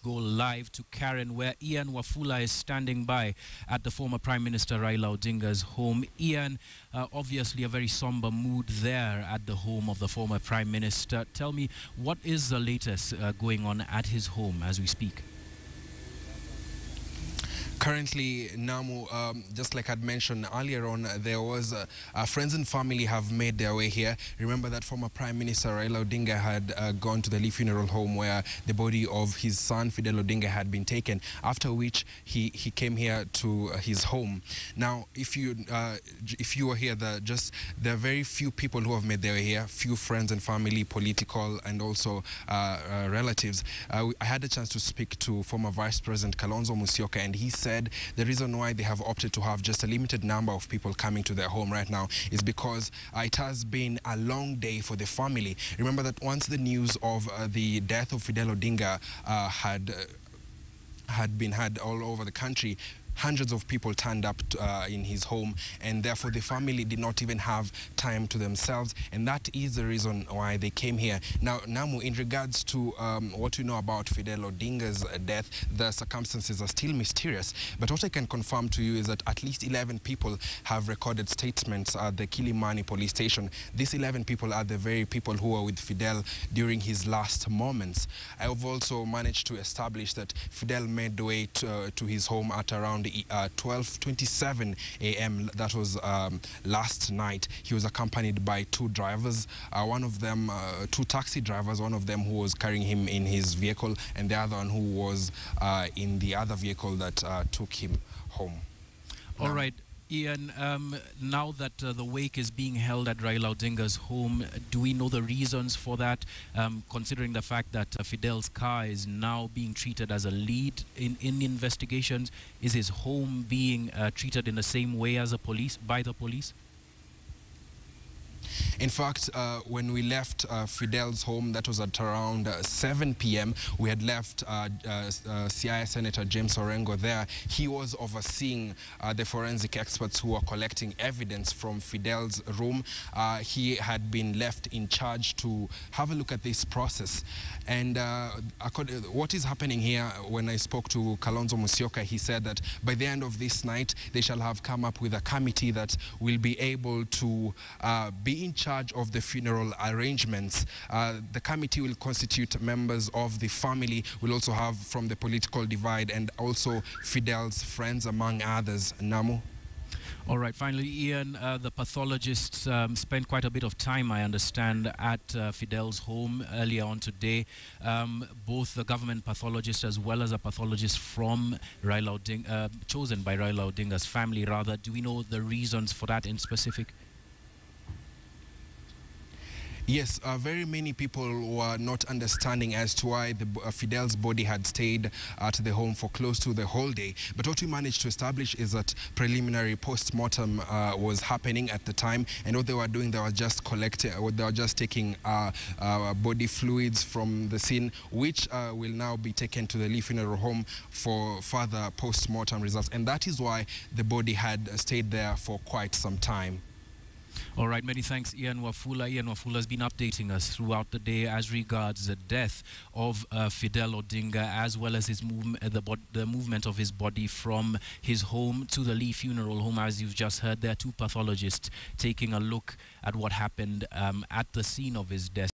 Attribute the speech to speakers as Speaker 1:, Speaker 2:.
Speaker 1: go live to Karen, where Ian Wafula is standing by at the former Prime Minister Raila Odinga's home. Ian, obviously a very somber mood there at the home of the former Prime Minister. Tell me, what is the latest going on at his home as we speak?
Speaker 2: Currently, Namu, just like I'd mentioned earlier on, there was friends and family have made their way here. Remember that former Prime Minister Raila Odinga had gone to the Lee Funeral Home where the body of his son Fidel Odinga had been taken, after which he came here to his home. Now, if you were here, there are very few people who have made their way here, few friends and family, political and also relatives. I had a chance to speak to former Vice President Kalonzo Musyoka, and he said the reason why they have opted to have just a limited number of people coming to their home right now is because it has been a long day for the family. Remember that once the news of the death of Fidel Odinga had been had all over the country, hundreds of people turned up in his home, and therefore the family did not even have time to themselves, and that is the reason why they came here. Now, Namu, in regards to what we know about Fidel Odinga's death, the circumstances are still mysterious, but what I can confirm to you is that at least 11 people have recorded statements at the Kilimani police station. These 11 people are the very people who were with Fidel during his last moments. I have also managed to establish that Fidel made the way to his home at around 12:27 a.m. That was last night. He was accompanied by two drivers, one of them, two taxi drivers, one of them who was carrying him in his vehicle, and the other one who was in the other vehicle that took him home.
Speaker 1: All right. Ian, now that the wake is being held at Raila Odinga's home, do we know the reasons for that, considering the fact that Fidel's car is now being treated as a lead in investigations? Is his home being treated in the same way as by the police?
Speaker 2: In fact, when we left Fidel's home, that was at around 7 p.m., we had left CI Senator James Orengo there. He was overseeing the forensic experts who were collecting evidence from Fidel's room. He had been left in charge to have a look at this process. And what is happening here, when I spoke to Kalonzo Musyoka, he said that by the end of this night, they shall have come up with a committee that will be able to be in charge of the funeral arrangements. The committee will constitute members of the family. We'll also have from the political divide and also Fidel's friends, among others. Namu?
Speaker 1: All right, finally, Ian, the pathologists spent quite a bit of time, I understand, at Fidel's home earlier on today. Both the government pathologist as well as a pathologist from Raila Odinga, chosen by Raila Odinga's family, rather. Do we know the reasons for that in specific?
Speaker 2: Yes, very many people were not understanding as to why Fidel's body had stayed at the home for close to the whole day. But what we managed to establish is that preliminary post-mortem was happening at the time, and what they were doing, they were just taking body fluids from the scene, which will now be taken to the Lee Funeral Home for further post-mortem results. And that is why the body had stayed there for quite some time.
Speaker 1: All right, many thanks, Ian Wafula. Ian Wafula has been updating us throughout the day as regards the death of Fidel Odinga, as well as his the movement of his body from his home to the Lee Funeral Home. As you've just heard, there are two pathologists taking a look at what happened at the scene of his death.